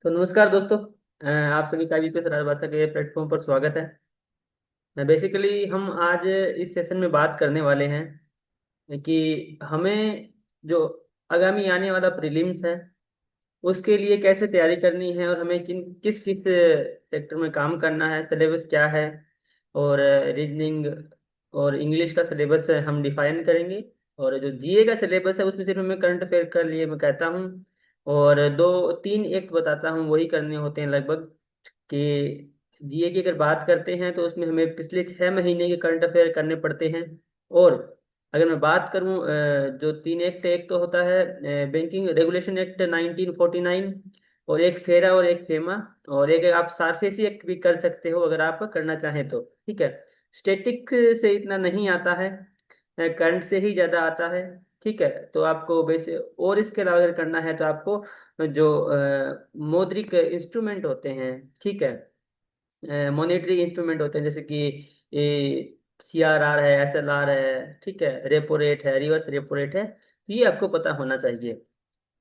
तो नमस्कार दोस्तों। आप सभी का भी राजभाषा के प्लेटफॉर्म पर स्वागत है। बेसिकली हम आज इस सेशन में बात करने वाले हैं कि हमें जो आगामी आने वाला प्रीलिम्स है उसके लिए कैसे तैयारी करनी है और हमें किस किस सेक्टर में काम करना है, सिलेबस क्या है और रीजनिंग और इंग्लिश का सिलेबस हम डिफाइन करेंगे। और जो जीए का सिलेबस है उसमें सिर्फ हमें करंट अफेयर का लिए मैं कहता हूँ और दो तीन एक्ट बताता हूँ, वही करने होते हैं लगभग। कि जीए की अगर बात करते हैं तो उसमें हमें पिछले 6 महीने के करंट अफेयर करने पड़ते हैं। और अगर मैं बात करूं जो तीन एक्ट, एक तो होता है बैंकिंग रेगुलेशन एक्ट 1949, और एक फेरा और एक फेमा, और एक आप सारफेसी एक्ट भी कर सकते हो अगर आप करना चाहें तो। ठीक है। स्टैटिक से इतना नहीं आता है, करंट से ही ज्यादा आता है। ठीक है। तो आपको वैसे और इसके अलावा अगर करना है तो आपको जो मौद्रिक इंस्ट्रूमेंट होते हैं, ठीक है, मॉनेटरी इंस्ट्रूमेंट होते हैं, जैसे कि सीआरआर है, एसएलआर है, ठीक है, रेपो रेट है, रिवर्स रेपो रेट है, तो ये आपको पता होना चाहिए।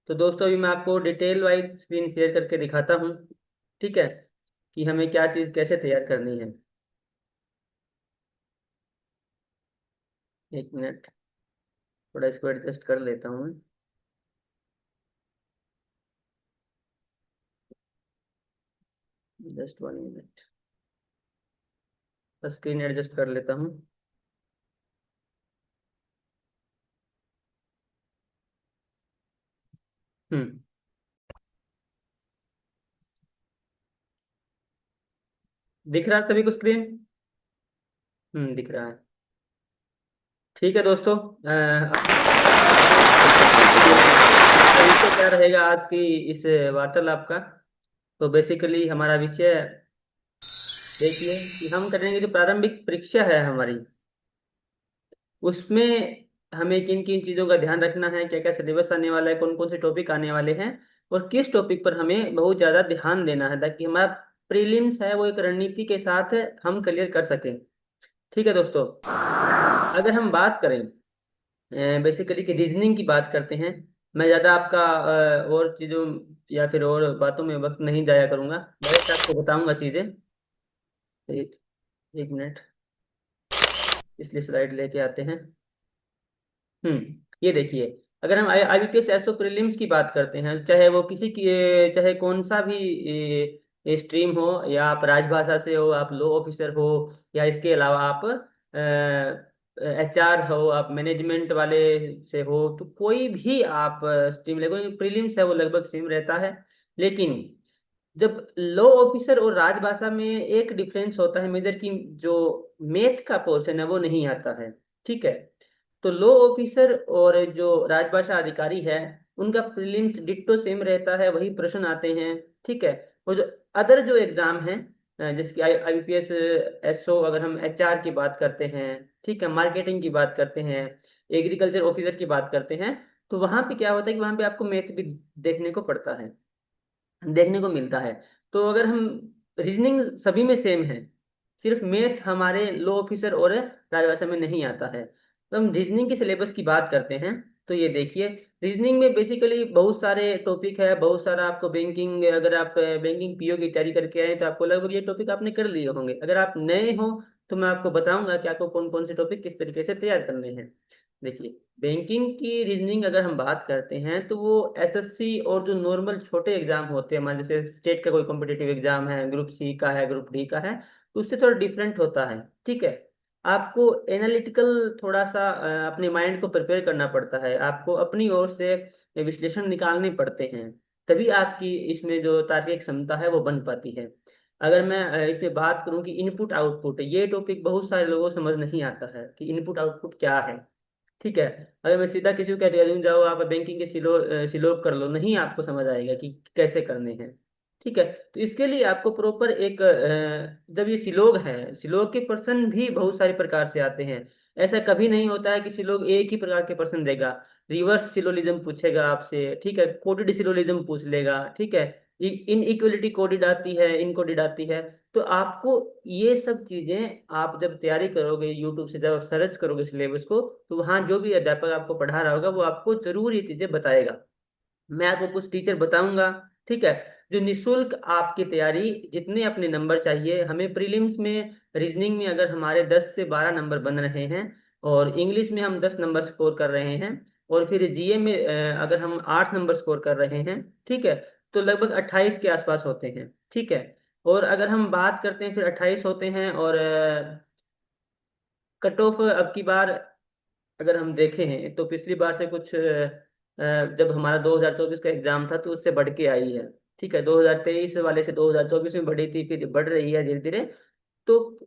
तो दोस्तों अभी मैं आपको डिटेल वाइज स्क्रीन शेयर करके दिखाता हूँ, ठीक है, कि हमें क्या चीज़ कैसे तैयार करनी है। एक मिनट, थोड़ा इसको एडजस्ट कर लेता हूँ। जस्ट 1 मिनट, स्क्रीन एडजस्ट कर लेता हूँ। हम्म। दिख रहा है सभी को स्क्रीन? दिख रहा है। ठीक है दोस्तों, हमारा विषय क्या रहेगा आज की इस वार्तालाप का? तो बेसिकली हमारा विषय देखिए कि हम करेंगे, जो प्रारंभिक परीक्षा है हमारी, उसमें हमें किन किन चीज़ों का ध्यान रखना है, क्या क्या सिलेबस आने वाला है, कौन कौन से टॉपिक आने वाले हैं, और किस टॉपिक पर हमें बहुत ज़्यादा ध्यान देना है ताकि हमारा प्रीलिम्स है वो एक रणनीति के साथ हम क्लियर कर सकें। ठीक है दोस्तों। अगर हम बात करें बेसिकली कि रीजनिंग की बात करते हैं, मैं ज़्यादा आपका और चीज़ों या फिर और बातों में वक्त नहीं जाया करूंगा, डायरेक्ट आपको बताऊंगा चीज़ें। एक एक मिनट, इसलिए स्लाइड लेके आते हैं। ये देखिए, अगर हम आईबीपीएस एसओ प्रीलिम्स की बात करते हैं, चाहे वो किसी की चाहे कौन सा भी स्ट्रीम हो, या आप राजभाषा से हो, आप लॉ ऑफिसर हो, या इसके अलावा आप एचआर हो, आप मैनेजमेंट वाले से हो, तो कोई भी आप स्ट्रीम ले, कोई प्रीलिम्स है वो लगभग सेम रहता है। लेकिन जब लॉ ऑफिसर और राजभाषा में एक डिफरेंस होता है मेजर, की जो मैथ का पोर्शन है वो नहीं आता है। ठीक है। तो लॉ ऑफिसर और जो राजभाषा अधिकारी है उनका प्रीलिम्स डिट्टो सेम रहता है, वही प्रश्न आते हैं। ठीक है। और जो अदर जो एग्जाम है, जैसे कि आईपीएस एसओ, अगर हम एचआर की बात करते हैं, ठीक है, मार्केटिंग की बात करते हैं, एग्रीकल्चर ऑफिसर की बात करते हैं, तो वहां पे क्या होता है कि वहां पे आपको मैथ भी देखने को पड़ता है, देखने को मिलता है। तो अगर हम रीजनिंग सभी में सेम है, सिर्फ मैथ हमारे लॉ ऑफिसर और राजभाषा में नहीं आता है। तो हम रीजनिंग के सिलेबस की बात करते हैं। तो ये देखिए, रीजनिंग में बेसिकली बहुत सारे टॉपिक है, बहुत सारा आपको बैंकिंग, अगर आप बैंकिंग पीओ की तैयारी करके आए तो आपको लगभग ये टॉपिक आपने कर लिए होंगे। अगर आप नए हो तो मैं आपको बताऊंगा कि आपको कौन कौन से टॉपिक किस तरीके से तैयार करने हैं। देखिए, बैंकिंग की रीजनिंग अगर हम बात करते हैं तो वो एसएससी और जो नॉर्मल छोटे एग्जाम होते हैं हमारे, जैसे स्टेट का कोई कॉम्पिटिटिव एग्जाम है, ग्रुप सी का है, ग्रुप डी का है, तो उससे थोड़ा डिफरेंट होता है। ठीक है। आपको एनालिटिकल थोड़ा सा अपने माइंड को प्रिपेयर करना पड़ता है, आपको अपनी ओर से विश्लेषण निकालने पड़ते हैं, तभी आपकी इसमें जो तार्किक क्षमता है वो बन पाती है। अगर मैं इसमें बात करूं कि इनपुट आउटपुट, ये टॉपिक बहुत सारे लोगों को समझ नहीं आता है कि इनपुट आउटपुट क्या है। ठीक है। अगर मैं सीधा किसी को कह दिया, जाओ आप बैंकिंग के सिलोग कर लो, नहीं आपको समझ आएगा कि कैसे करने हैं। ठीक है। तो इसके लिए आपको प्रॉपर एक जब ये सिलोग है, सिलोग के प्रश्न भी बहुत सारे प्रकार से आते हैं। ऐसा कभी नहीं होता है कि सिलोग एक ही प्रकार के प्रश्न देगा। रिवर्स सिलोलिज्म पूछेगा आपसे, ठीक है, कोडेड सिलोलिज्म पूछ लेगा, ठीक है, इन इक्वलिटी कोडेड आती है, इनकोडेड आती है। तो आपको ये सब चीजें आप जब तैयारी करोगे, यूट्यूब से जब आप सर्च करोगे सिलेबस को, तो वहाँ जो भी अध्यापक आपको पढ़ा रहा होगा वो आपको जरूर ये चीजें बताएगा। मैं आपको कुछ टीचर बताऊंगा, ठीक है, जो निशुल्क आपकी तैयारी, जितने अपने नंबर चाहिए हमें प्रीलिम्स में, रीजनिंग में अगर हमारे 10 से 12 नंबर बन रहे हैं, और इंग्लिश में हम 10 नंबर स्कोर कर रहे हैं, और फिर जीए में अगर हम 8 नंबर स्कोर कर रहे हैं, ठीक है, तो लगभग 28 के आसपास होते हैं, ठीक है। और अगर हम बात करते हैं, फिर 28 होते हैं, और कट ऑफ अब की बार अगर हम देखें हैं तो पिछली बार से कुछ जब हमारा 2024 का एग्जाम था तो उससे बढ़ के आई है, ठीक है। 2023 वाले से 2024 में बढ़ी थी, फिर बढ़ रही है धीरे धीरे। तो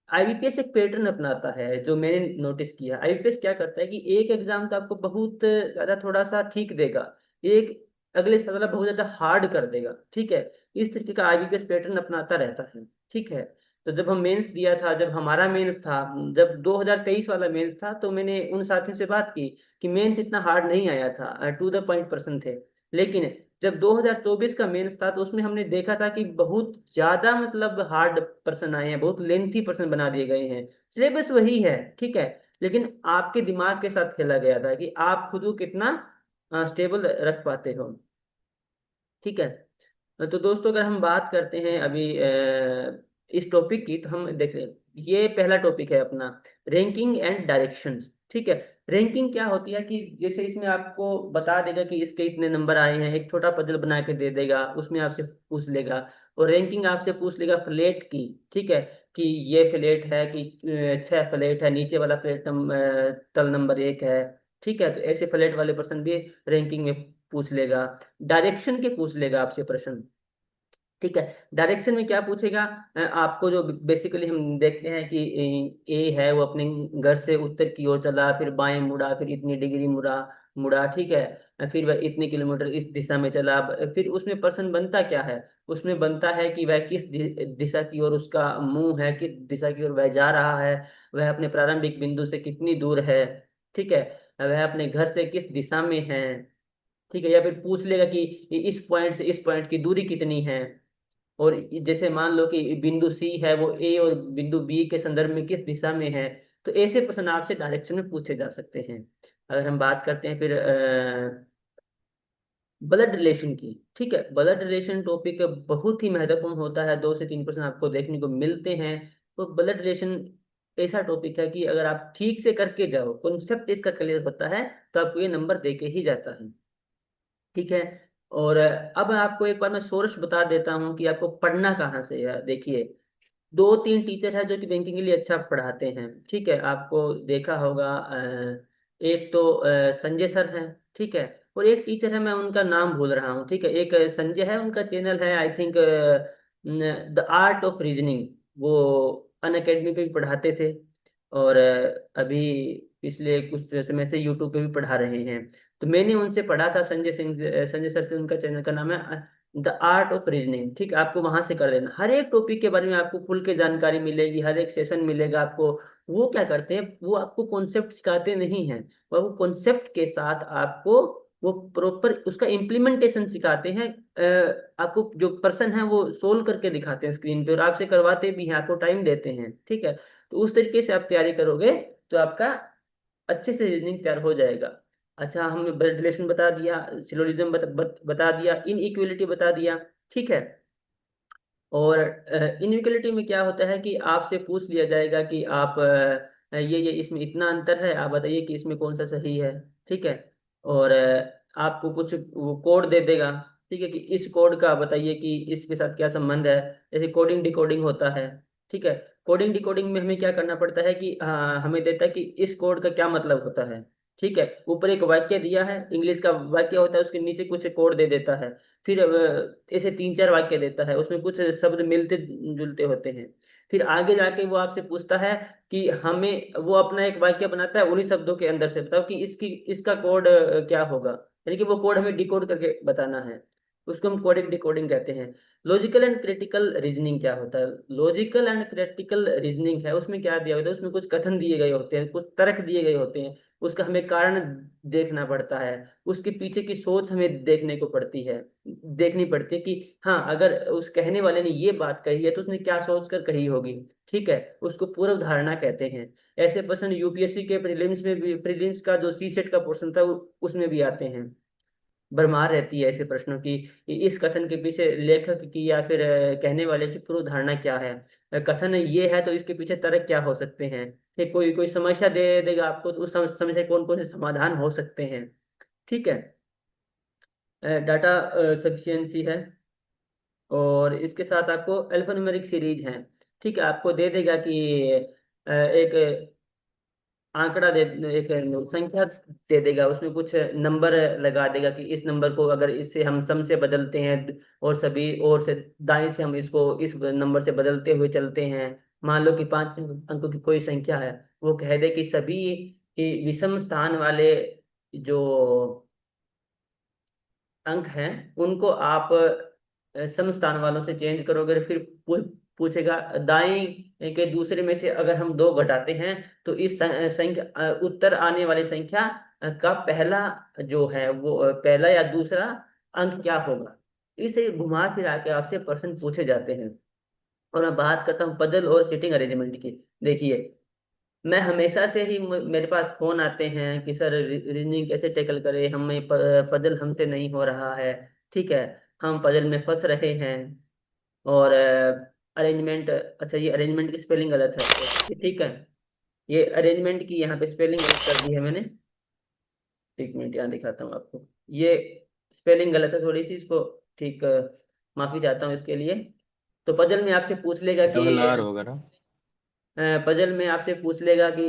आईबीपीएस एक पैटर्न अपनाता है, जो मैंने नोटिस किया। आईबीपीएस क्या करता है कि एक एग्जाम तो आपको बहुत ज्यादा थोड़ा सा ठीक देगा, एक अगले साल वाला बहुत ज्यादा हार्ड कर देगा, ठीक है। इस तरीके का आईबीपीएस पैटर्न अपनाता रहता है, ठीक है। तो जब हम मेंस दिया था, जब हमारा मेंस था, जब 2023 वाला मेंस था, तो मैंने उन साथियों से बात की कि मेंस इतना हार्ड नहीं आया था, टू द पॉइंट पर्सन थे। लेकिन जब 2024 का मेंस था तो उसमें हमने देखा था कि बहुत ज्यादा मतलब हार्ड पर्सन आए हैं, बहुत लेंथी पर्सन बना दिए गए हैं। सिलेबस वही है, ठीक है, लेकिन आपके दिमाग के साथ खेला गया था कि आप खुद को कितना स्टेबल रख पाते हो, ठीक है। तो दोस्तों अगर हम बात करते हैं अभी इस टॉपिक की, तो हम देख लें, ये पहला टॉपिक है अपना, रैंकिंग एंड डायरेक्शंस, ठीक है। रैंकिंग क्या होती है कि जैसे इसमें आपको बता देगा कि इसके इतने नंबर आए हैं, एक छोटा पजल बना के दे देगा, उसमें आपसे पूछ लेगा। और रैंकिंग आपसे पूछ लेगा फ्लैट की, ठीक है, कि ये फ्लैट है कि 6 फ्लैट है, नीचे वाला फ्लैट तल नंबर 1 है, ठीक है। तो ऐसे फ्लैट वाले पर्सन भी रैंकिंग में पूछ लेगा। डायरेक्शन के पूछ लेगा आपसे प्रश्न, ठीक है। डायरेक्शन में क्या पूछेगा, आपको जो बेसिकली हम देखते हैं कि ए है वो अपने घर से उत्तर की ओर चला, फिर बाएं मुड़ा, फिर इतनी डिग्री मुड़ा मुड़ा, ठीक है, फिर वह इतने किलोमीटर इस दिशा में चला। फिर उसमें प्रश्न बनता क्या है, उसमें बनता है कि वह किस दिशा की ओर उसका मुंह है, किस दिशा की ओर वह जा रहा है, वह अपने प्रारंभिक बिंदु से कितनी दूर है, ठीक है, वह अपने घर से किस दिशा में है, ठीक है। या फिर पूछ लेगा कि इस पॉइंट से इस पॉइंट की दूरी कितनी है। और जैसे मान लो कि बिंदु सी है, वो ए और बिंदु बी के संदर्भ में किस दिशा में है। तो ऐसे प्रश्न आपसे डायरेक्शन में पूछे जा सकते हैं। अगर हम बात करते हैं फिर ब्लड रिलेशन की, ठीक है, ब्लड रिलेशन टॉपिक बहुत ही महत्वपूर्ण होता है, 2 से 3 प्रश्न आपको देखने को मिलते हैं। तो ब्लड रिलेशन ऐसा टॉपिक है कि अगर आप ठीक से करके जाओ, कॉन्सेप्ट इसका क्लियर होता है, तो आपको ये नंबर दे के ही जाता है, ठीक है। और अब आपको एक बार मैं सोर्स बता देता हूँ कि आपको पढ़ना कहाँ से है। देखिए, 2-3 टीचर है जो कि बैंकिंग के लिए अच्छा पढ़ाते हैं, ठीक है, आपको देखा होगा। एक तो संजय सर हैं, ठीक है, और एक टीचर है, मैं उनका नाम भूल रहा हूँ, ठीक है। एक संजय है, उनका चैनल है I think the art of reasoning, वो अन अकेडमी पे भी पढ़ाते थे, और अभी पिछले कुछ समय से यूट्यूब पे भी पढ़ा रहे हैं। तो मैंने उनसे पढ़ा था, संजय सर से, उनका चैनल का नाम है द आर्ट ऑफ रीजनिंग, ठीक है। आपको वहां से कर लेना, हर एक टॉपिक के बारे में आपको खुल के जानकारी मिलेगी, हर एक सेशन मिलेगा आपको। वो क्या करते हैं, वो आपको कॉन्सेप्ट सिखाते नहीं हैं, वो कॉन्सेप्ट के साथ आपको वो प्रॉपर उसका इम्प्लीमेंटेशन सिखाते हैं। आपको जो पर्सन है वो सोल्व करके दिखाते हैं स्क्रीन पे, और आपसे करवाते भी हैं, आपको टाइम देते हैं, ठीक है। तो उस तरीके से आप तैयारी करोगे तो आपका अच्छे से रीजनिंग तैयार हो जाएगा। अच्छा, हमने ब्लड रिलेशन बता दिया, सिलोजिज्म बता दिया, इनइक्वलिटी बता दिया, ठीक है। और इनइक्वलिटी में क्या होता है कि आपसे पूछ लिया जाएगा कि आप ये इसमें इतना अंतर है, आप बताइए कि इसमें कौन सा सही है, ठीक है। और आपको कुछ वो कोड दे देगा, ठीक है, कि इस कोड का बताइए कि इसके साथ क्या संबंध है। जैसे कोडिंग डिकोडिंग होता है, ठीक है। कोडिंग डिकोडिंग में हमें क्या करना पड़ता है कि हमें देता है कि इस कोड का क्या मतलब होता है, ठीक है। ऊपर एक वाक्य दिया है, इंग्लिश का वाक्य होता है, उसके नीचे कुछ कोड दे देता है। फिर ऐसे 3-4 वाक्य देता है, उसमें कुछ शब्द मिलते जुलते होते हैं। फिर आगे जाके वो आपसे पूछता है कि हमें, वो अपना एक वाक्य बनाता है उन्हीं शब्दों के अंदर से, बताओ कि इसका कोड क्या होगा। यानी कि वो कोड हमें डिकोड करके बताना है, उसको हम कोडिंग डिकोडिंग कहते हैं। लॉजिकल एंड क्रिटिकल रीजनिंग क्या होता है, लॉजिकल एंड क्रिटिकल रीजनिंग है, उसमें क्या दिया होता है, उसमें कुछ कथन दिए गए होते हैं, कुछ तर्क दिए गए होते हैं, उसका हमें कारण देखना पड़ता है, उसके पीछे की सोच हमें देखनी पड़ती है कि हाँ, अगर उस कहने वाले ने ये बात कही है तो उसने क्या सोच कर कही होगी, ठीक है। उसको पूर्व धारणा कहते हैं। ऐसे प्रश्न यूपीएससी के प्रीलिम्स में भी, प्रीलिम्स का जो सी सेट का पोर्शन था उसमें भी आते हैं। भरमार रहती है ऐसे प्रश्नों की, कि इस कथन के पीछे लेखक की या फिर कहने वाले की पूर्व धारणा क्या है। कथन ये है तो इसके पीछे तर्क क्या हो सकते हैं। कि कोई कोई समस्या दे देगा आपको, तो उस समस्या कौन कौन से समाधान हो सकते हैं। ठीक है। डाटा सफिशिएंसी है। और इसके साथ आपको अल्फान्यूमेरिक सीरीज है। ठीक है, आपको दे देगा कि एक आंकड़ा दे, एक संख्या दे देगा, उसमें कुछ नंबर लगा देगा कि इस नंबर को अगर इससे हम सम से बदलते हैं, और सभी और से दाएं से हम इसको इस नंबर से बदलते हुए चलते हैं। मान लो कि 5 अंकों की कोई संख्या है, वो कह दे कि सभी विषम स्थान वाले जो अंक हैं उनको आप सम स्थान वालों से चेंज करोगे। फिर पूछेगा दाएं के दूसरे में से अगर हम 2 घटाते हैं, तो इस संख्या उत्तर आने वाली संख्या का पहला जो है वो पहला या दूसरा अंक क्या होगा। इसे घुमा फिरा के आपसे प्रश्न पूछे जाते हैं। और मैं बात करता हूँ पजल और सिटिंग अरेंजमेंट की। देखिए, मैं हमेशा से ही मेरे पास फोन आते हैं कि सर रीजनिंग कैसे टैकल करें, हमें पजल हमसे नहीं हो रहा है। ठीक है, हम पजल में फंस रहे हैं। और अरेंजमेंट, अच्छा ये अरेंजमेंट की स्पेलिंग गलत है। ठीक है, ये अरेंजमेंट की यहाँ पे स्पेलिंग गलत कर दी है मैंने। 1 मिनट यहाँ दिखाता हूँ आपको। ये स्पेलिंग गलत है थोड़ी सी, इसको ठीक माफी चाहता हूँ इसके लिए। तो पजल में आपसे पूछ लेगा कि डबल आर होगा ना? पजल में आपसे पूछ लेगा कि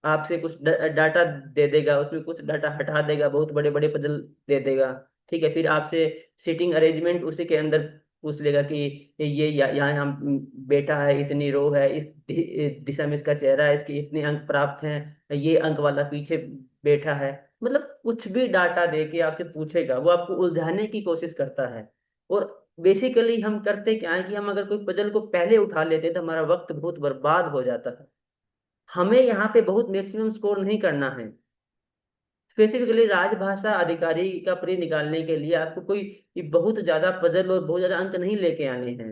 आपसे कुछ डाटा दे देगा, उसमें कुछ डाटा हटा देगा, बहुत बड़े बड़े पजल दे देगा। ठीक है, फिर आपसे सीटिंग अरेंजमेंट उसी के अंदर पूछ लेगा कि ये यहाँ हम बैठा है, इतनी रो है, इस दिशा में इसका चेहरा है, इसके इतने अंक प्राप्त हैं, ये अंक वाला पीछे बैठा है। मतलब कुछ भी डाटा दे के आपसे पूछेगा, वो आपको उलझाने की कोशिश करता है। और बेसिकली हम करते क्या है कि हम अगर कोई पजल को पहले उठा लेते हैं तो हमारा वक्त बहुत बर्बाद हो जाता है। हमें यहाँ पे बहुत मैक्सिमम स्कोर नहीं करना है। स्पेसिफिकली राजभाषा अधिकारी का प्री निकालने के लिए आपको कोई बहुत ज्यादा पजल और बहुत ज्यादा अंक नहीं लेके आने हैं।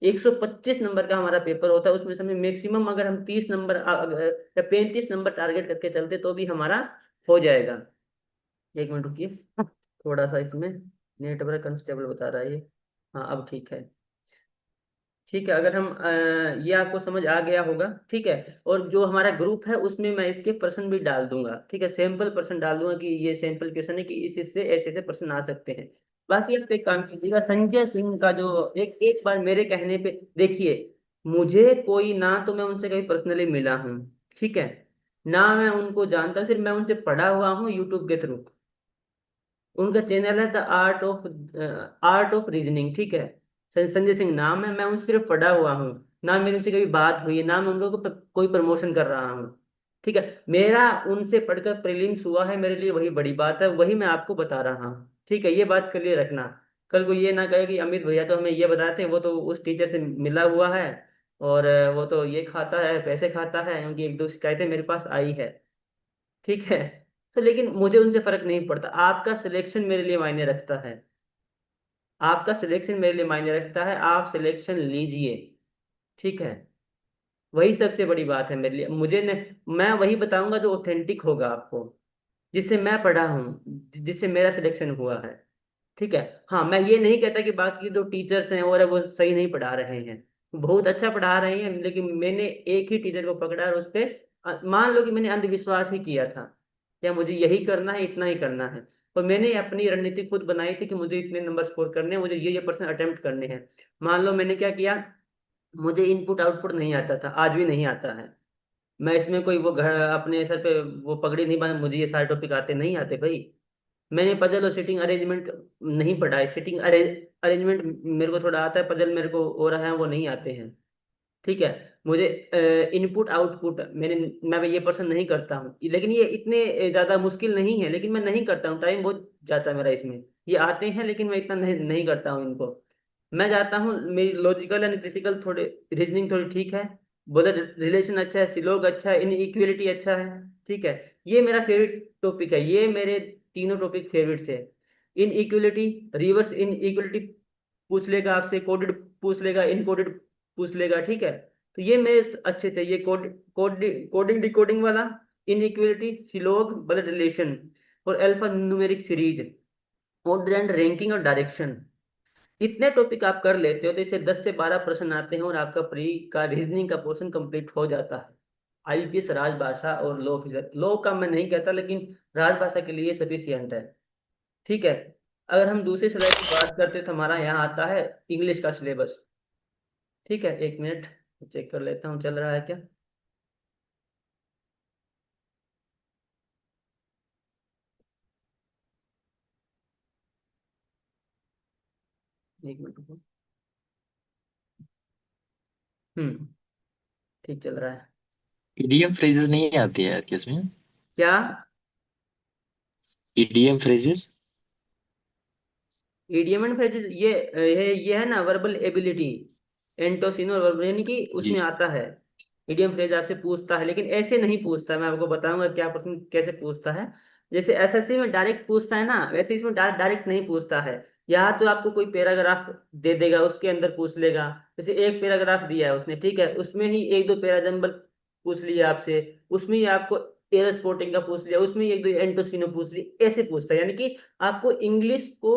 125 नंबर का हमारा पेपर होता है, उसमें से हमें मैक्सिमम अगर हम 30 नंबर या 35 नंबर टारगेट करके चलते तो भी हमारा हो जाएगा। 1 मिनट रुकिए, थोड़ा सा इसमें नेटवर्क अनस्टेबल बता रहा है ये। हाँ, अब ठीक है। ठीक है, अगर हम ये आपको समझ आ गया होगा। ठीक है, और जो हमारा ग्रुप है उसमें मैं इसके प्रश्न भी डाल दूंगा। ठीक है, सैंपल प्रश्न डाल दूंगा कि ये सैंपल क्वेश्चन है कि इससे ऐसे ऐसे प्रश्न आ सकते हैं। बाकी आप एक काम कीजिएगा, संजय सिंह का जो एक एक बार मेरे कहने पे देखिए, मुझे कोई ना तो मैं उनसे कभी पर्सनली मिला हूँ, ठीक है, ना मैं उनको जानता, सिर्फ मैं उनसे पढ़ा हुआ हूँ यूट्यूब के थ्रू। उनका चैनल है द आर्ट ऑफ रीजनिंग। ठीक है, संजय सिंह नाम है, मैं उनसे सिर्फ पढ़ा हुआ हूँ। ना मेरी उनसे कभी बात हुई है, ना मैं उन लोगों को कोई प्रमोशन कर रहा हूँ। ठीक है, मेरा उनसे पढ़कर प्रीलिम्स हुआ है, मेरे लिए वही बड़ी बात है, वही मैं आपको बता रहा हूँ। ठीक है, ये बात क्लियर रखना। कल को ये ना कहे कि अमित भैया तो हमें ये बताते हैं, वो तो उस टीचर से मिला हुआ है, और वो तो ये खाता है, पैसे खाता है, क्योंकि 1-2 शिकायतें मेरे पास आई है। ठीक है, तो लेकिन मुझे उनसे फर्क नहीं पड़ता, आपका सिलेक्शन मेरे लिए मायने रखता है। आपका सिलेक्शन मेरे लिए मायने रखता है, आप सिलेक्शन लीजिए। ठीक है, वही सबसे बड़ी बात है मेरे लिए। मुझे न, मैं वही बताऊंगा जो ऑथेंटिक होगा आपको, जिससे मैं पढ़ा हूँ, जिससे मेरा सिलेक्शन हुआ है। ठीक है। हाँ, मैं ये नहीं कहता कि बाकी जो टीचर्स हैं और वो सही नहीं पढ़ा रहे हैं, बहुत अच्छा पढ़ा रहे हैं, लेकिन मैंने एक ही टीचर को पकड़ा और उस पे मान लो कि मैंने अंधविश्वास ही किया था, या मुझे यही करना है, इतना ही करना है। और मैंने अपनी रणनीति खुद बनाई थी कि मुझे इतने नंबर स्कोर करने हैं, मुझे ये पर्सन अटेम्प्ट करने हैं। मान लो मैंने क्या किया, मुझे इनपुट आउटपुट नहीं आता था, आज भी नहीं आता है। मैं इसमें कोई वो घर अपने सर पे वो पगड़ी नहीं बांध, मुझे ये सारे टॉपिक आते नहीं आते भाई। मैंने पजल और सिटिंग अरेंजमेंट नहीं पढ़ा है, सिटिंग अरेंजमेंट मेरे को थोड़ा आता है, पजल मेरे को हो रहा है वो नहीं आते हैं। ठीक है, मुझे इनपुट आउटपुट मैं ये पसंद नहीं करता हूँ, लेकिन ये इतने ज्यादा मुश्किल नहीं है, लेकिन मैं नहीं करता हूँ, टाइम बहुत जाता है मेरा इसमें। ये आते हैं लेकिन मैं इतना नहीं करता हूँ इनको। मैं जाता हूँ, मेरी लॉजिकल एंड क्रिटिकल थोड़े, रीजनिंग थोड़ी ठीक है, बोलर रिलेशन अच्छा है, सिलोग अच्छा है, इनइक्वालिटी अच्छा है। ठीक है, ये मेरा फेवरेट टॉपिक है, ये मेरे तीनों टॉपिक फेवरेट थे। इनइक्वालिटी, रिवर्स इनइक्वालिटी पूछ लेगा आपसे, कोडेड पूछ लेगा, इनकोडेड पूछ लेगा। ठीक है, तो ये मेरे अच्छे थे, ये कोडिंग डिकोडिंग वाला, इनइक्वालिटी, सिलोग, ब्लड रिलेशन, और alpha numeric series, order and ranking और डायरेक्शन। इतने टॉपिक आप कर लेते हो तो इससे 10 से 12 प्रश्न आते हैं और आपका प्री का रीजनिंग का पोर्शन कंप्लीट हो जाता है। आईपीएस, राजभाषा और लॉ ऑफिसर, लॉ का मैं नहीं कहता लेकिन राजभाषा के लिए सफिशियंट है। ठीक है। अगर हम दूसरे स्लाइड की बात करते हैं तो हमारा यहाँ आता है इंग्लिश का सिलेबस। ठीक है, एक मिनट चेक कर लेता हूँ चल रहा है क्या। एक मिनट रुको। हम्म, ठीक चल रहा है। ईडीएम फ्रेजेस नहीं आती है यार क्या इसमें? क्या? EDM phrases. Idiom and phrases, ये है ना वर्बल एबिलिटी, एंटोसिनो वर्ब, यानी कि जी। उसमें आता है। इडियम फ्रेज आपसे पूछता है लेकिन ऐसे नहीं पूछता, मैं आपको बताऊंगा क्या प्रश्न कैसे पूछता है। जैसे एसएससी में डायरेक्ट पूछता है ना, वैसे इसमें डायरेक्ट नहीं पूछता है। यहाँ तो आपको कोई पैराग्राफ दे देगा, उसके अंदर पूछ लेगा। जैसे एक पैराग्राफ दिया है उसने, ठीक है, उसमें ही एक दो पैरा जंबल पूछ लिया आपसे, उसमें ही आपको एयर स्पोर्टिंग का पूछ लिया, उसमें ही एक दो एंटोसिनो पूछ लिया, ऐसे पूछता है। यानी कि आपको इंग्लिश को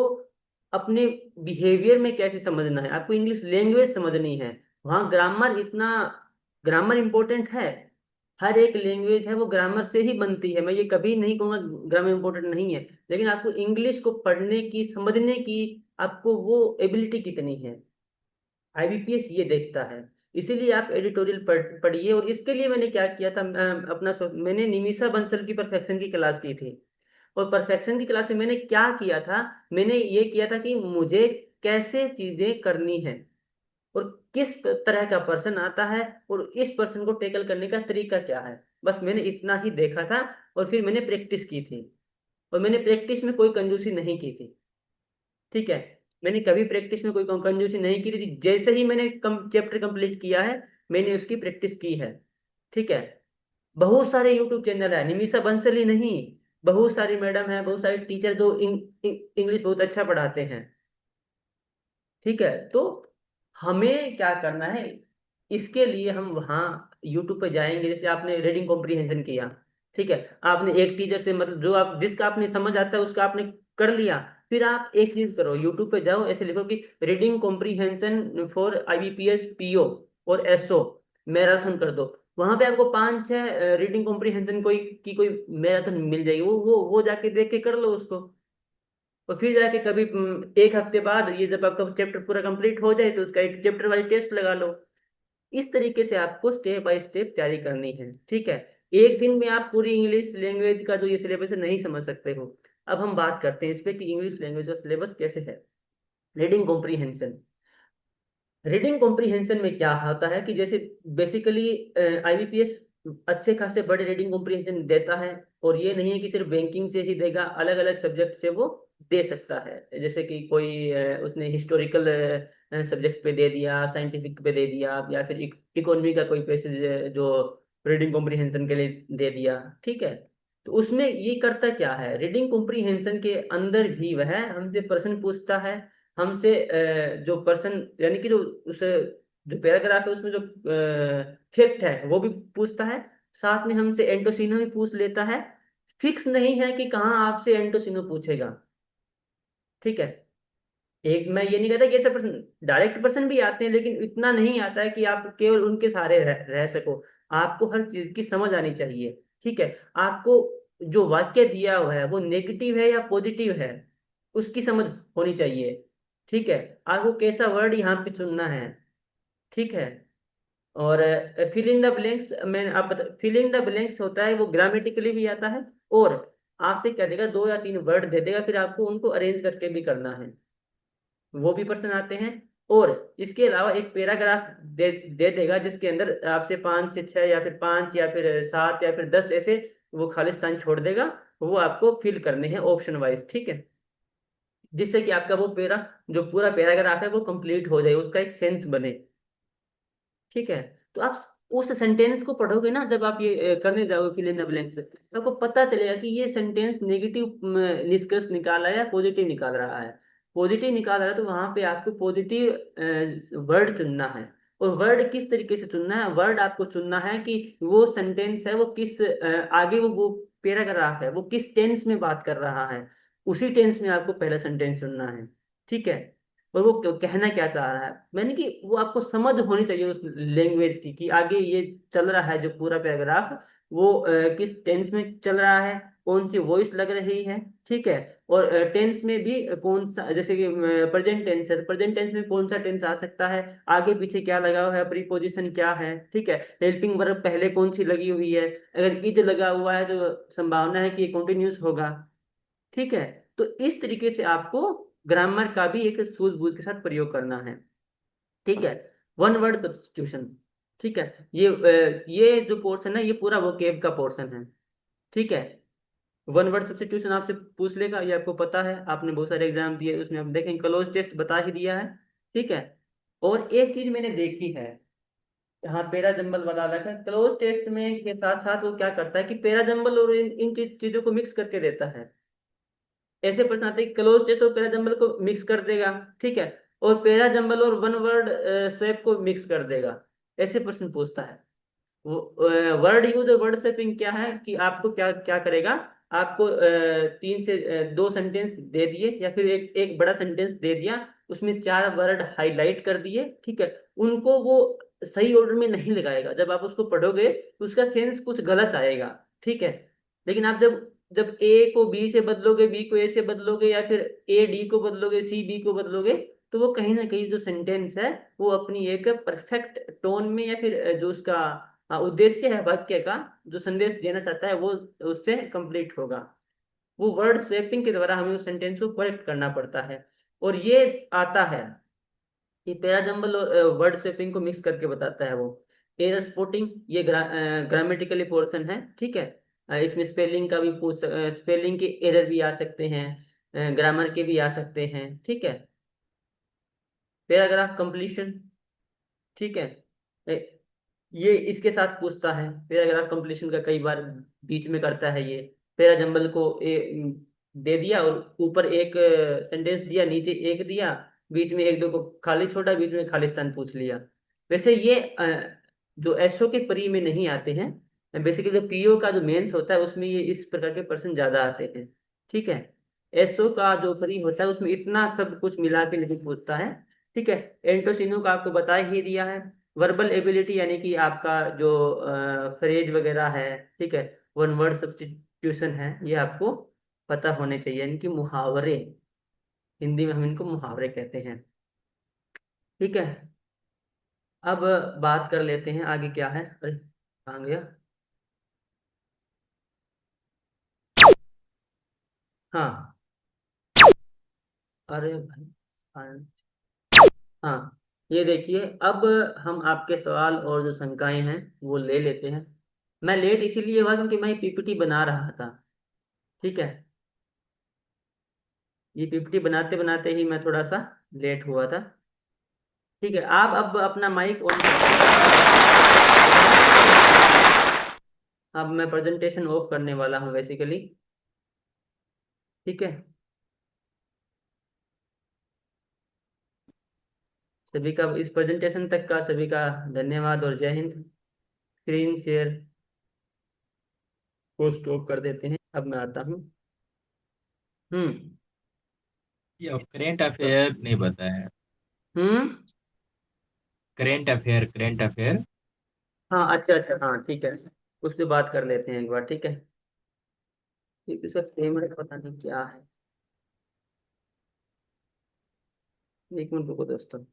अपने बिहेवियर में कैसे समझना है, आपको इंग्लिश लैंग्वेज समझनी है। वहाँ ग्रामर इतना, ग्रामर इंपॉर्टेंट है। हर एक लैंग्वेज है वो ग्रामर से ही बनती है, मैं ये कभी नहीं कहूँगा ग्रामर इंपॉर्टेंट नहीं है। लेकिन आपको इंग्लिश को पढ़ने की, समझने की, आपको वो एबिलिटी कितनी है, आईबीपीएस ये देखता है। इसीलिए आप एडिटोरियल पढ़िए। और इसके लिए मैंने क्या किया था, मैंने निमिषा बंसल की परफेक्शन की क्लास की थी। और परफेक्शन की क्लास में मैंने क्या किया था, मैंने ये किया था कि मुझे कैसे चीजें करनी है और किस तरह का पर्सन आता है और इस पर्सन को टेकल करने का तरीका क्या है। बस मैंने इतना ही देखा था और फिर मैंने प्रैक्टिस की थी। और मैंने प्रैक्टिस में कोई कंजूसी नहीं की थी। ठीक है, मैंने कभी प्रैक्टिस में कोई कंजूसी नहीं की थी। जैसे ही मैंने चैप्टर कंप्लीट किया है, मैंने उसकी प्रैक्टिस की है। ठीक है। बहुत सारे यूट्यूब चैनल है, निमिषा बंसल ही नहीं, बहुत सारी मैडम है, बहुत सारे टीचर जो इंग्लिश बहुत अच्छा पढ़ाते हैं। ठीक है। तो हमें क्या करना है, इसके लिए हम वहाँ यूट्यूब पे जाएंगे। जैसे आपने रीडिंग कॉम्प्रिहेंशन किया, ठीक है, आपने एक टीचर से, मतलब जो आप जिसका आपने समझ आता है उसका आपने कर लिया। फिर आप एक चीज करो, यूट्यूब पे जाओ, ऐसे लिखो कि reading comprehension for IBPS PO और एसओ, मैराथन कर दो। वहां पे आपको पांच छह रीडिंग कॉम्प्रिहेंशन कोई मैराथन मिल जाएगी, वो जाके देख के कर लो उसको। और फिर जाके कभी एक हफ्ते बाद ये जब आपका चैप्टर पूरा कंप्लीट हो जाए तो उसका एक चैप्टर वाइज टेस्ट लगा लो। इस तरीके से आपको स्टेप बाय स्टेप तैयारी करनी है। ठीक है। एक दिन में आप पूरी इंग्लिश लैंग्वेज का जो ये सिलेबस है नहीं समझ सकते हो। अब हम बात करते हैं इस पे कि इंग्लिश लैंग्वेज का सिलेबस कैसे है। Reading comprehension. रीडिंग कॉम्प्रीहेंशन में क्या होता है कि जैसे बेसिकली आईबीपीएस अच्छे खासे बड़े रीडिंग कॉम्प्रीहेंशन देता है। और ये नहीं है कि सिर्फ बैंकिंग से ही देगा, अलग अलग सब्जेक्ट से वो दे सकता है। जैसे कि कोई उसने हिस्टोरिकल सब्जेक्ट पे दे दिया, साइंटिफिक पे दे दिया, या फिर इकोनॉमी का कोई पैसेज जो रीडिंग कॉम्प्रीहेंशन के लिए दे दिया। ठीक है। तो उसमें ये करता क्या है, रीडिंग कॉम्प्रीहेंशन के अंदर भी वह हमसे प्रश्न पूछता है। हमसे जो पर्सन, यानी कि जो उस जो पैराग्राफ है उसमें जो फैक्ट है वो भी पूछता है। साथ में हमसे एंटोसिनो भी पूछ लेता है। फिक्स नहीं है कि कहाँ आपसे एंटोसिनो पूछेगा। ठीक है। एक मैं ये नहीं कहता कि ऐसे पर्सन, डायरेक्ट पर्सन भी आते हैं लेकिन इतना नहीं आता है कि आप केवल उनके सहारे रह सको। आपको हर चीज की समझ आनी चाहिए। ठीक है। आपको जो वाक्य दिया हुआ है वो नेगेटिव है या पॉजिटिव है, उसकी समझ होनी चाहिए। ठीक है। आपको कैसा वर्ड यहाँ पे चुनना है। ठीक है। और फिल इन द ब्लैंक्स, मैं आप बता, फिल इन द ब्लैंक्स होता है वो ग्रामेटिकली भी आता है। और आपसे क्या देगा, दो या तीन वर्ड दे देगा, फिर आपको उनको अरेंज करके भी करना है, वो भी पर्सन आते हैं। और इसके अलावा एक पैराग्राफ दे देगा जिसके अंदर आपसे पांच से छह या फिर पांच या फिर सात या फिर 10 ऐसे वो खालिस्तान छोड़ देगा। वो आपको फिल करने हैं ऑप्शन वाइज। ठीक है। जिससे कि आपका वो जो पूरा पैराग्राफ है वो कंप्लीट हो जाए, उसका एक सेंस बने। ठीक है। तो आप उस सेंटेंस को पढ़ोगे ना, जब आप ये करने जाओगे फिल इन द ब्लैंक्स, तो आपको पता चलेगा कि ये सेंटेंस नेगेटिव निष्कर्ष निकाल रहा है या पॉजिटिव निकाल रहा है। पॉजिटिव निकाल रहा है तो वहां पे आपको पॉजिटिव वर्ड चुनना है। और वर्ड किस तरीके से चुनना है, वर्ड आपको चुनना है कि वो सेंटेंस है वो किस आगे वो पैराग्राफ है वो किस टेंस में बात कर रहा है, उसी टेंस में आपको पहला सेंटेंस चुनना है। ठीक है। और वो कहना क्या चाह रहा है, मैंने कि वो आपको समझ होनी चाहिए उस लैंग्वेज की, कि आगे ये चल रहा है जो पूरा पैराग्राफ वो किस टेंस में चल रहा है, कौन सी वॉइस लग रही है। ठीक है। और टेंस में भी कौन सा, जैसे कि प्रेजेंट टेंस है, प्रेजेंट टेंस में कौन सा टेंस आ सकता है, आगे पीछे क्या लगा हुआ है, प्रीपोजिशन क्या है। ठीक है। हेल्पिंग वर्ब पहले कौन सी लगी हुई है, अगर इज लगा हुआ है तो संभावना है कि ये कंटिन्यूस होगा। ठीक है। तो इस तरीके से आपको ग्रामर का भी एक सूझबूझ के साथ प्रयोग करना है। ठीक है। One word substitution. ठीक है। ये जो पोर्शन है ये पूरा वोकेब का पोर्शन है। ठीक है। वन वर्ड सब्स्टिट्यूशन आपसे पूछ लेगा, ये आपको पता है, आपने बहुत सारे एग्जाम दिए, उसमें आप देखें क्लोज टेस्ट बता ही दिया है। ठीक है। और एक चीज मैंने देखी है, यहाँ पेरा जंबल वाला अलग है, क्लोज टेस्ट में के साथ साथ वो क्या करता है कि पेरा जंबल और इन चीजों को मिक्स करके देता है। ऐसे प्रश्न आते हैं क्लोज टेस्ट और पेरा जंबल को मिक्स कर देगा। ठीक है। और पेरा जंबल और वन वर्ड स्वैप को मिक्स कर देगा, ऐसे प्रश्न पूछता है। वर्ड यूज और वर्ड स्वैपिंग क्या है कि आपको क्या क्या करेगा, आपको तीन से दो सेंटेंस दे दिए या फिर एक एक बड़ा सेंटेंस दे दिया, उसमें चार वर्ड हाईलाइट कर दिए। ठीक है। उनको वो सही ऑर्डर में नहीं लगाएगा, जब आप उसको पढ़ोगे तो उसका सेंस कुछ गलत आएगा। ठीक है। लेकिन आप जब जब ए को बी से बदलोगे, बी को ए से बदलोगे, या फिर ए डी को बदलोगे, सी बी को बदलोगे, तो वो कहीं ना कहीं जो सेंटेंस है वो अपनी एक परफेक्ट टोन में, या फिर जो उसका उद्देश्य है वाक्य का, जो संदेश देना चाहता है वो उससे कंप्लीट होगा। वो वर्ड स्वैपिंग के द्वारा हमें उस सेंटेंस को करेक्ट करना पड़ता है। और ये आता है, ये पैराजंबल और वर्ड स्वैपिंग को मिक्स करके बताता है वो। एरर स्पॉटिंग, ये ग्रामेटिकली पोर्शन है। ठीक है। इसमें स्पेलिंग का भी पूछ, स्पेलिंग के एरर भी आ सकते हैं, ग्रामर के भी आ सकते हैं। ठीक है। Paragraph completion. ठीक है। ये इसके साथ पूछता है, पैराग्राफ कंप्लीशन का कई बार बीच में करता है ये। पैरा जंबल को दे दिया और ऊपर एक सेंटेंस दिया, नीचे एक दिया, बीच में एक दो को खाली छोड़ा, बीच में खालिस्तान पूछ लिया। वैसे ये जो एसओ के प्री में नहीं आते हैं, बेसिकली जो पीओ का जो मेंस होता है उसमें ये इस प्रकार के प्रश्न ज्यादा आते हैं। ठीक है। एसओ का जो प्री होता है उसमें इतना सब कुछ मिला के नहीं पूछता है। ठीक है। एंटोसिनो का आपको बता ही दिया है। वर्बल एबिलिटी यानी कि आपका जो फ्रेज वगैरह है। ठीक है। वन वर्ड सब्स्टिट्यूशन है, ये आपको पता होने चाहिए, यानी कि मुहावरे, हिंदी में हम इनको मुहावरे कहते हैं। ठीक है। अब बात कर लेते हैं आगे क्या है, अरे कहाँ गया। हाँ। अरे भाई, हाँ। हाँ, ये देखिए, अब हम आपके सवाल और जो शंकाएं हैं वो ले लेते हैं। मैं लेट इसीलिए हुआ क्योंकि मैं पीपीटी बना रहा था। ठीक है। ये पीपीटी बनाते बनाते ही मैं थोड़ा सा लेट हुआ था। ठीक है। आप अब अपना माइक ऑन करिए। अब मैं प्रेजेंटेशन ऑफ करने वाला हूँ बेसिकली। ठीक है। सभी का इस प्रेजेंटेशन तक का सभी का धन्यवाद और जय हिंद। स्क्रीन शेयर को स्टॉप कर देते हैं, अब मैं आता हूँ। हम्म। ये अब करेंट अफेयर नहीं बताया। हम्म। Current affair. हाँ, अच्छा अच्छा, हाँ ठीक है, उस पर बात कर लेते हैं एक बार। ठीक है। इसका पेमेंट पता नहीं क्या है, एक मिनट रुको दोस्तों।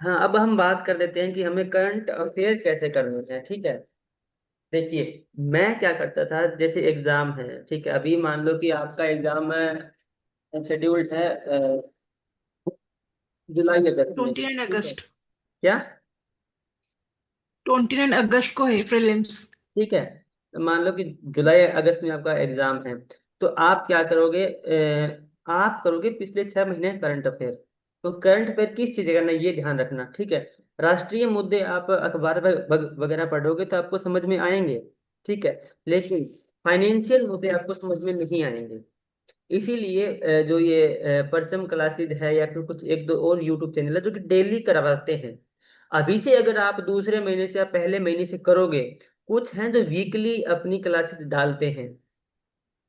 हाँ, अब हम बात कर लेते हैं कि हमें करंट अफेयर कैसे करने हैं। ठीक है। देखिए, मैं क्या करता था, जैसे एग्जाम है, ठीक है, अभी मान लो कि आपका एग्जाम शेड्यूल्ड है जुलाई अगस्त में। 29 ठीक है। अगस्त। क्या? 29 अगस्त को है प्रीलिम्स। ठीक है। तो मान लो कि जुलाई अगस्त में आपका एग्जाम है, तो आप क्या करोगे, आप करोगे पिछले 6 महीने करंट अफेयर। तो करंट अफेयर किस चीज़ का करना है ये ध्यान रखना। ठीक है। राष्ट्रीय मुद्दे आप अखबार वगैरह पढ़ोगे तो आपको समझ में आएंगे। ठीक है। लेकिन फाइनेंशियल मुद्दे आपको समझ में नहीं आएंगे। इसीलिए जो ये परचम क्लासेज है या फिर कुछ एक दो और यूट्यूब चैनल है जो कि डेली करवाते हैं, अभी से अगर आप दूसरे महीने से या पहले महीने से करोगे कुछ हैं जो वीकली अपनी क्लासेस डालते हैं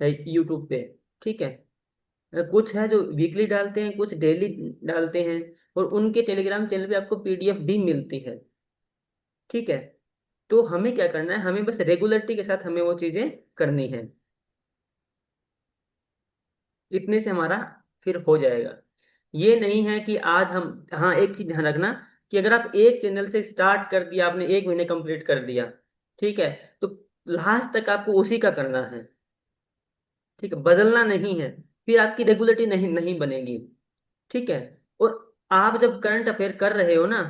यूट्यूब पे, ठीक है। कुछ है जो वीकली डालते हैं, कुछ डेली डालते हैं, और उनके टेलीग्राम चैनल पे आपको पीडीएफ भी मिलती है, ठीक है। तो हमें क्या करना है, हमें बस रेगुलरिटी के साथ हमें वो चीजें करनी है, इतने से हमारा फिर हो जाएगा। ये नहीं है कि आज हम, हाँ एक चीज ध्यान रखना, कि अगर आप एक चैनल से स्टार्ट कर दिया, आपने 1 महीने कंप्लीट कर दिया, ठीक है, तो लास्ट तक आपको उसी का करना है, ठीक है, बदलना नहीं है। फिर आपकी रेगुलरिटी नहीं नहीं बनेगी, ठीक है। और आप जब करंट अफेयर कर रहे हो ना,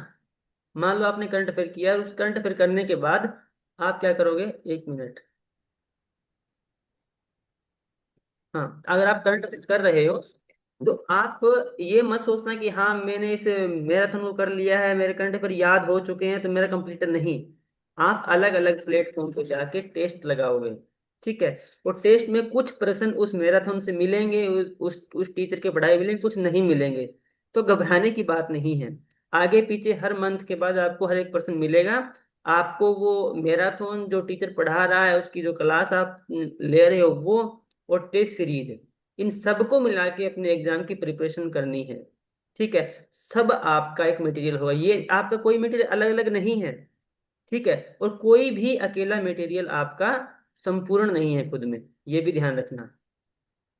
मान लो आपने करंट अफेयर किया, उस करंट अफेयर करने के बाद आप क्या करोगे, 1 मिनट, हाँ अगर आप करंट अफेयर कर रहे हो, तो आप ये मत सोचना कि हाँ मैंने इस मैराथन को कर लिया है, मेरे करंट अफेयर याद हो चुके हैं तो मेरा कंप्लीट नहीं। आप अलग अलग प्लेटफॉर्म पे जाके टेस्ट लगाओगे, ठीक है। और टेस्ट में कुछ प्रश्न उस मैराथन से मिलेंगे, उस टीचर के पढ़ाए मिलेंगे, कुछ नहीं मिलेंगे। तो घबराने की बात नहीं है। आगे पीछे हर मंथ के बाद आपको हर एक प्रश्न मिलेगा। आपको वो मैराथन जो टीचर पढ़ा रहा है उसकी जो क्लास आप ले रहे हो वो, और टेस्ट सीरीज, इन सबको मिला के अपने एग्जाम की प्रिपरेशन करनी है, ठीक है। सब आपका एक मटेरियल होगा, ये आपका कोई मटेरियल अलग अलग नहीं है, ठीक है। और कोई भी अकेला मटेरियल आपका संपूर्ण नहीं है खुद में, ये भी ध्यान रखना।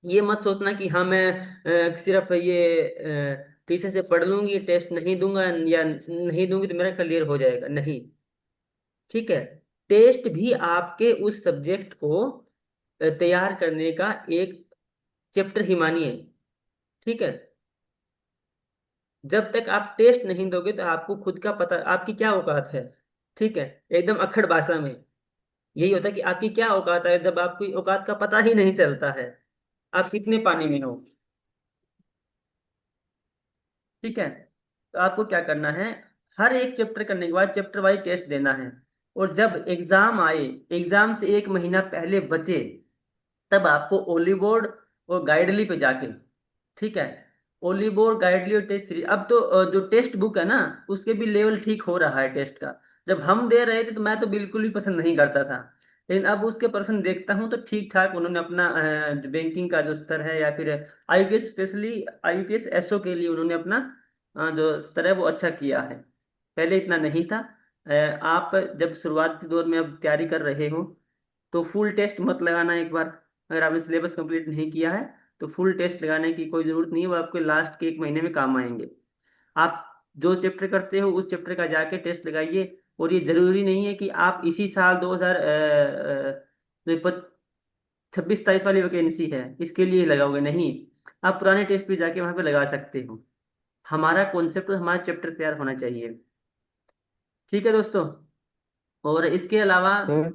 ये मत सोचना कि हाँ मैं सिर्फ ये टीचर से पढ़ लूंगी, टेस्ट नहीं दूंगा या नहीं दूंगी तो मेरा क्लियर हो जाएगा, नहीं, ठीक है। टेस्ट भी आपके उस सब्जेक्ट को तैयार करने का एक चैप्टर ही मानिए, ठीक है। जब तक आप टेस्ट नहीं दोगे तो आपको खुद का पता आपकी क्या औकात है, ठीक है। एकदम अक्खड़ भाषा में यही होता है कि आपकी क्या औकात है, जब आपकी औकात का पता ही नहीं चलता है, आप कितने पानी में हो, ठीक है। तो आपको क्या करना है, हर एक चैप्टर करने के बाद चैप्टर वाइज टेस्ट देना है। और जब एग्जाम आए, एग्जाम से 1 महीना पहले बचे, तब आपको ओली बोर्ड और गाइडली पे जाके, ठीक है, ओली बोर्ड गाइडली और टेस्ट सीरीज, अब तो जो टेस्ट बुक है ना उसके भी लेवल ठीक हो रहा है टेस्ट का। जब हम दे रहे थे तो मैं तो बिल्कुल भी पसंद नहीं करता था, लेकिन अब उसके पर्सन देखता हूँ तो ठीक ठाक उन्होंने अपना बैंकिंग का जो स्तर है, या फिर आईपीएस, स्पेशली आईपीएस एसओ के लिए उन्होंने अपना जो स्तर है वो अच्छा किया है। पहले इतना नहीं था। आप जब शुरुआती दौर में अब तैयारी कर रहे हो तो फुल टेस्ट मत लगाना एक बार, अगर आपने सिलेबस कंप्लीट नहीं किया है तो फुल टेस्ट लगाने की कोई जरूरत नहीं है, वो आपके लास्ट के 1 महीने में काम आएंगे। आप जो चैप्टर करते हो उस चैप्टर का जाके टेस्ट लगाइए। और ये जरूरी नहीं है कि आप इसी साल 2000 26-27 वाली वैकेंसी है इसके लिए लगाओगे, नहीं, आप पुराने टेस्ट भी जाके वहां पे लगा सकते हो। हमारा कॉन्सेप्ट, हमारा चैप्टर तैयार होना चाहिए, ठीक है दोस्तों। और इसके अलावा सर।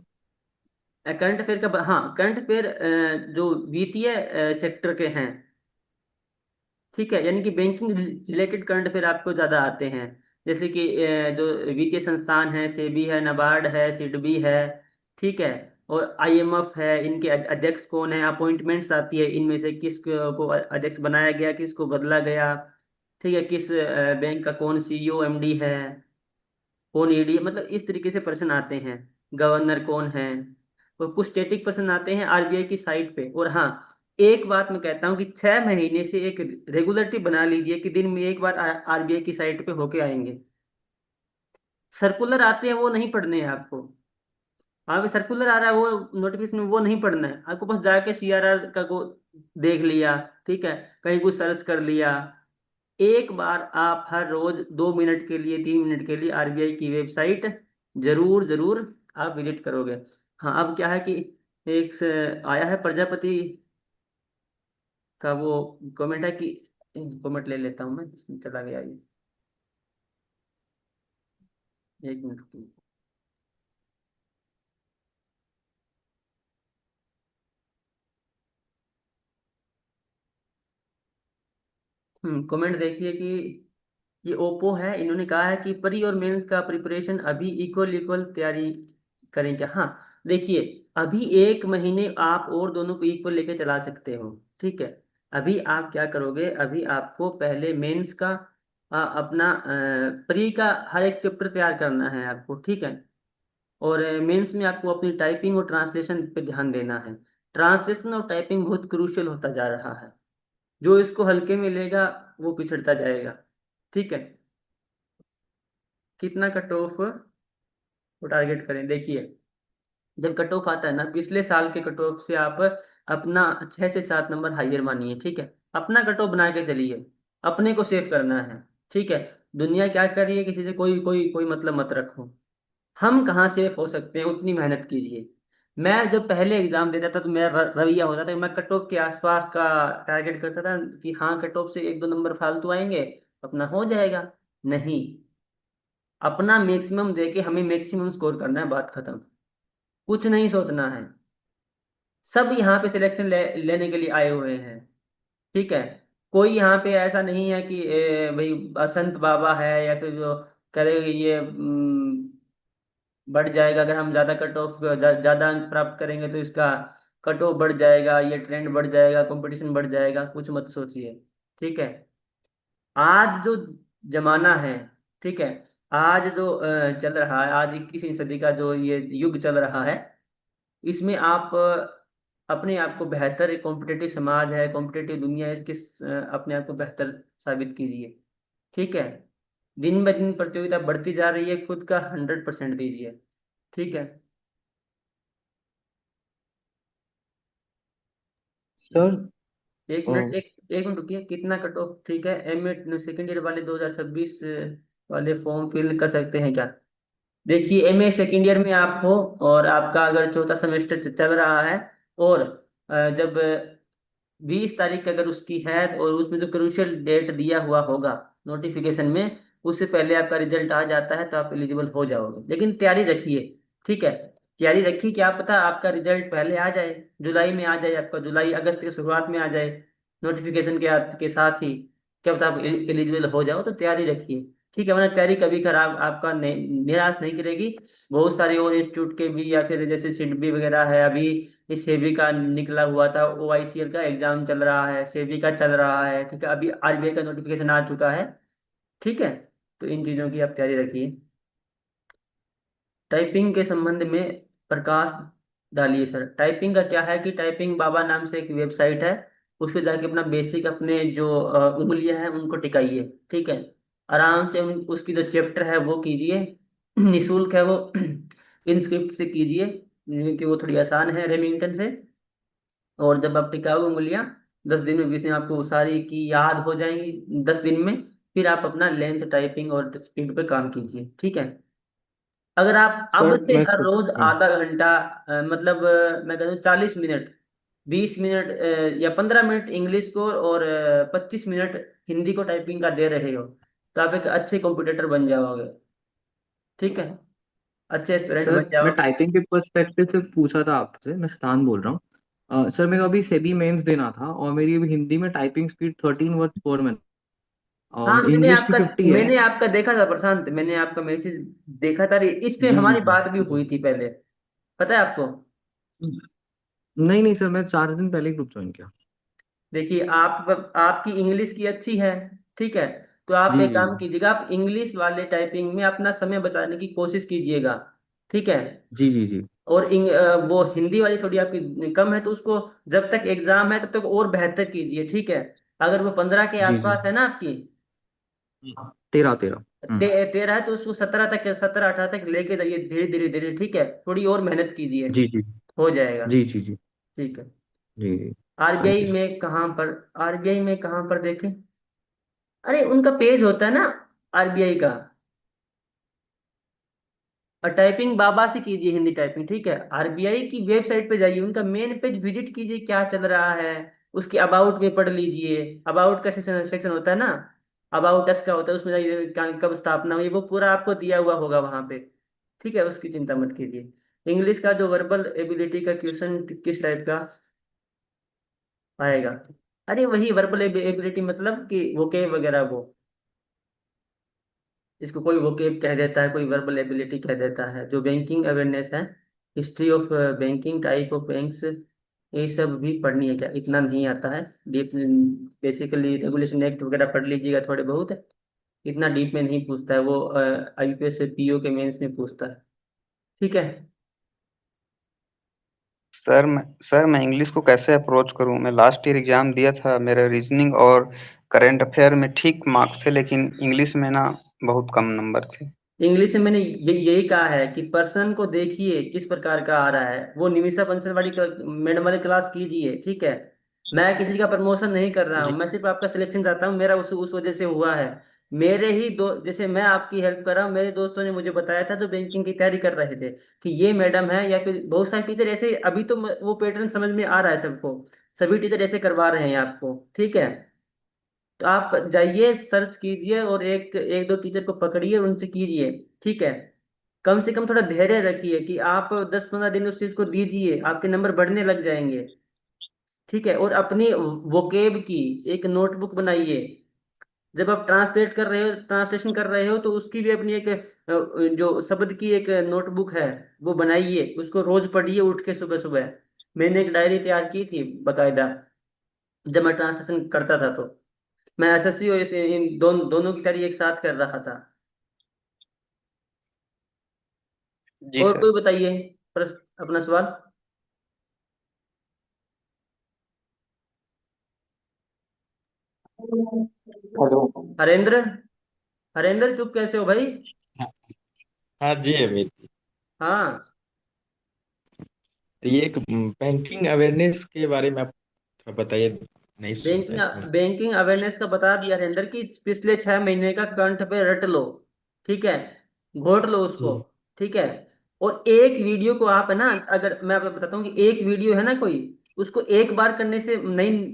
करंट अफेयर का, हाँ करंट अफेयर जो वित्तीय सेक्टर के हैं, ठीक है, यानी कि बैंकिंग रिलेटेड करंट अफेयर आपको ज्यादा आते हैं। जैसे कि जो वित्तीय संस्थान है, सेबी है, नाबार्ड है, सिडबी है, ठीक है, और आईएमएफ है, इनके अध्यक्ष कौन है, अपॉइंटमेंट्स आती है, इनमें से किस को अध्यक्ष बनाया गया, किसको बदला गया, ठीक है, किस बैंक का कौन सीईओ एमडी है, कौन ईडी, मतलब इस तरीके से प्रश्न आते हैं। गवर्नर कौन है, और कुछ स्टेटिक प्रश्न आते हैं आरबीआई की साइट पे। और हाँ, एक बात मैं कहता हूँ कि 6 महीने से एक रेगुलरिटी बना लीजिए कि दिन में एक बार आरबीआई की साइट पे होके आएंगे। सर्कुलर आते हैं वो नहीं पढ़ने हैं आपको, वहाँ सर्कुलर आ रहा है वो नोटिफिकेशन वो नहीं पढ़ना है आपको, बस जाके सीआरआर का को देख लिया, ठीक है, कहीं कुछ सर्च कर लिया। एक बार आप हर रोज 2 मिनट के लिए, 3 मिनट के लिए आरबीआई की वेबसाइट जरूर जरूर आप विजिट करोगे। हाँ अब क्या है कि एक आया है प्रजापति का वो कमेंट है कि, कमेंट ले लेता हूँ मैं, इसमें चला गया ये, 1 मिनट। कमेंट देखिए कि ये ओप्पो है, इन्होंने कहा है कि प्री और मेंस का प्रिपरेशन अभी इक्वल इक्वल तैयारी करें क्या। हाँ देखिए, अभी 1 महीने आप और दोनों को इक्वल लेके चला सकते हो, ठीक है। अभी आप क्या करोगे, अभी आपको पहले मेंस का अपना प्री का हर एक चैप्टर तैयार करना है आपको, ठीक है। और मेंस में आपको अपनी टाइपिंग और ट्रांसलेशन पे ध्यान देना है। ट्रांसलेशन और टाइपिंग बहुत क्रूशियल होता जा रहा है। जो इसको हल्के में लेगा वो पिछड़ता जाएगा। ठीक है। कितना कट ऑफ वो टारगेट करें, देखिए। जब कट ऑफ आता है ना, पिछले साल के कट ऑफ से आप अपना 6 से 7 नंबर हाइयर मानिए। ठीक है। अपना कट ऑफ बना के चलिए। अपने को सेव करना है। ठीक है। दुनिया क्या कर रही है, किसी से कोई कोई कोई मतलब मत रखो। हम कहाँ सेफ हो सकते हैं, उतनी मेहनत कीजिए। मैं जब पहले एग्जाम देता था तो मेरा रवैया होता था कि मैं कट ऑफ के आसपास का टारगेट करता था कि हाँ कट ऑफ से 1-2 नंबर फालतू आएंगे, अपना हो जाएगा। नहीं, अपना मैक्सिमम देके हमें मैक्सिमम स्कोर करना है, बात खत्म। कुछ नहीं सोचना है। सब यहाँ पे सिलेक्शन लेने के लिए आए हुए हैं। ठीक है। कोई यहाँ पे ऐसा नहीं है कि भाई संत बाबा है या फिर जो करेगा ये बढ़ जाएगा, अगर हम ज्यादा कट ऑफ ज्यादा अंक प्राप्त करेंगे तो इसका कट ऑफ बढ़ जाएगा, ये ट्रेंड बढ़ जाएगा, कंपटीशन बढ़ जाएगा, कुछ मत सोचिए। ठीक है। आज जो जमाना है, ठीक है, आज जो चल रहा है, आज 21वीं सदी का जो ये युग चल रहा है, इसमें आप अपने आप को बेहतर, एक कॉम्पिटेटिव समाज है, कॉम्पिटेटिव दुनिया है, इसके अपने आप को बेहतर साबित कीजिए। ठीक है। दिन ब दिन प्रतियोगिता बढ़ती जा रही है, खुद का 100% दीजिए। ठीक है। सर। एक मिनट, एक मिनट रुकिए। कितना कट ऑफ, ठीक है, एमए सेकेंड ईयर वाले 2026 वाले फॉर्म फिल कर सकते हैं क्या? देखिए, एमए सेकेंड ईयर में आप हो और आपका अगर चौथा सेमेस्टर चल रहा है, और जब 20 तारीख अगर उसकी है, और उसमें जो क्रूशियल डेट दिया हुआ होगा नोटिफिकेशन में, उससे पहले आपका रिजल्ट आ जाता है तो आप एलिजिबल हो जाओगे। लेकिन तैयारी रखिए। ठीक है। तैयारी रखिए, क्या पता आपका रिजल्ट पहले आ जाए, जुलाई में आ जाए, आपका जुलाई अगस्त की शुरुआत में आ जाए, नोटिफिकेशन के साथ ही। क्या पता आप एलिजिबल हो जाओ, तो तैयारी रखिए। ठीक है, वरना तैयारी कभी खराब आपका निराश नहीं करेगी। बहुत सारे और इंस्टीट्यूट के भी, या फिर जैसे सिडबी वगैरह है, अभी इस सेबी का निकला हुआ था, ओआईसीएल का एग्जाम चल रहा है, सेबी का चल रहा है। ठीक है, अभी आरबीआई का नोटिफिकेशन आ चुका है। ठीक है। तो इन चीज़ों की आप तैयारी रखिए। टाइपिंग के संबंध में प्रकाश डालिए सर। टाइपिंग का क्या है कि टाइपिंग बाबा नाम से एक वेबसाइट है, उस पर जाके अपना बेसिक, अपने जो उंगलियां हैं उनको टिकाइए। ठीक है। आराम से उसकी जो चैप्टर है वो कीजिए। निशुल्क है वो। इंस्क्रिप्ट से कीजिए, क्योंकि वो थोड़ी आसान है रेमिंगटन से। और जब आप टिकाऊ उंगलियां 10 दिन में 20 दिन आपको सारी की याद हो जाएंगी, 10 दिन में, फिर आप अपना लेंथ, टाइपिंग और स्पीड पे काम कीजिए। ठीक है। अगर आप अब सर से मैं हर रोज आधा घंटा, मतलब मैं कहता हूँ 40 मिनट, 20 मिनट या 15 मिनट इंग्लिश को, और 25 मिनट हिंदी को टाइपिंग का दे रहे हो, तो आप एक अच्छे कॉम्पिटिटर बन जाओगे। ठीक है। अच्छे एस्पिरेंट बन सर मैं जाओगे। टाइपिंग के पर्सपेक्टिव से पूछा था आपसे, मैं सिद्धांत बोल रहा हूँ। सर मेरे को अभी सेबी मेंस देना था, और मेरी अभी हिंदी में टाइपिंग स्पीड 13 वर्ड पर मिनट, हाँ, और इंग्लिश की 50 है। मैंने आपका देखा था प्रशांत, मैंने आपका मैसेज देखा था। इस पे जी जी हमारी जी। बात भी हुई थी पहले, पता है आपको? नहीं नहीं सर, मैं 4 दिन पहले ही ग्रुप ज्वाइन किया। देखिए, आपकी इंग्लिश की अच्छी है। ठीक है। तो आप जी एक जी काम कीजिएगा, आप इंग्लिश वाले टाइपिंग में अपना समय बचाने की कोशिश कीजिएगा। ठीक है। जी जी जी और वो हिंदी वाली थोड़ी आपकी कम है, तो उसको जब तक एग्जाम है तब तक और बेहतर कीजिए। ठीक है। अगर वो 15 के जी जी। आसपास है ना आपकी, 13 13। तेरह है, तो उसको 17 तक, 17-18 तक लेके जाइए, धीरे धीरे धीरे। ठीक है, थोड़ी और मेहनत कीजिए, जी जी हो जाएगा। जी जी जी ठीक है। जी जी। Thank RBI you sir. में कहाँ पर, आरबीआई में कहाँ पर देखें? अरे उनका पेज होता है ना, आरबीआई का। और टाइपिंग बाबा से कीजिए, हिंदी टाइपिंग। ठीक है। आरबीआई की वेबसाइट पे जाइए, उनका मेन पेज विजिट कीजिए, क्या चल रहा है, उसके अबाउट में पढ़ लीजिए। अबाउट का सेक्शन सेक्शन होता है ना, अबाउट अस का होता है, उसमें जाइए, कब स्थापना हुई, वो पूरा आपको दिया हुआ होगा वहां पे। ठीक है, उसकी चिंता मत कीजिए। इंग्लिश का जो वर्बल एबिलिटी का क्वेश्चन किस टाइप का आएगा? अरे वही वर्बल एबिलिटी, मतलब कि वोकेब वगैरह, वो इसको कोई वोकेब कह देता है, कोई वर्बल एबिलिटी कह देता है। जो बैंकिंग अवेयरनेस है, history of banking, type of banks, ये सब भी पढ़नी है क्या? इतना नहीं आता है डीप। बेसिकली रेगुलेशन एक्ट वगैरह पढ़ लीजिएगा थोड़े बहुत। इतना डीप में नहीं पूछता है वो, आईपीएस से पीओ के मेंस में पूछता है। ठीक है। सर मैं इंग्लिश को कैसे अप्रोच करूं? मैं लास्ट ईयर एग्जाम दिया था, मेरा रीजनिंग और करंट अफेयर में ठीक मार्क्स थे, लेकिन इंग्लिश में ना बहुत कम नंबर थे। इंग्लिश में मैंने यही कहा है कि पर्सन को देखिए किस प्रकार का आ रहा है, वो निमिषा बंसलवाड़ी मैडम वाली क्लास कीजिए, ठीक है। मैं किसी का प्रमोशन नहीं कर रहा हूँ, जी मैं सिर्फ आपका सिलेक्शन चाहता हूँ, मेरा उस वजह से हुआ है। मेरे ही दो, जैसे मैं आपकी हेल्प कर रहा हूँ, मेरे दोस्तों ने मुझे बताया था जो बैंकिंग की तैयारी कर रहे थे कि ये मैडम है, या फिर बहुत सारे टीचर ऐसे, अभी तो वो पैटर्न समझ में आ रहा है सबको, सभी टीचर ऐसे करवा रहे हैं आपको, ठीक है। तो आप जाइए, सर्च कीजिए और एक एक दो टीचर को पकड़िए और उनसे कीजिए, ठीक है। कम से कम थोड़ा धैर्य रखिए कि आप 10-15 दिन उस चीज को दीजिए, आपके नंबर बढ़ने लग जाएंगे, ठीक है। और अपनी वोकेब की एक नोटबुक बनाइए। जब आप ट्रांसलेट कर रहे हो, ट्रांसलेशन कर रहे हो, तो उसकी भी अपनी एक जो शब्द की एक नोटबुक है, वो बनाइए, उसको रोज पढ़िए उठ के सुबह सुबह। मैंने एक डायरी तैयार की थी बकायदा, जब मैं ट्रांसलेशन करता था, तो मैं एसएससी और इन दोनों की तैयारी एक साथ कर रहा था। जी और सर। कोई बताइए अपना सवाल। हेलो। हरेंद्र, हरेंद्र चुप कैसे हो भाई? हाँ। हाँ जी अमित। हाँ। ये एक बैंकिंग अवेयरनेस के बारे में आप थोड़ा बताइए, नहीं सुन बैंकिंग पाए थे। बैंकिंग अवेयरनेस का बता दिया हरेंद्र की, पिछले 6 महीने का कंठ पे रट लो, ठीक है, घोट लो उसको, जी ठीक है। और एक वीडियो को आप है ना, अगर मैं आपको बताता हूँ कि एक वीडियो है ना कोई, उसको एक बार करने से नहीं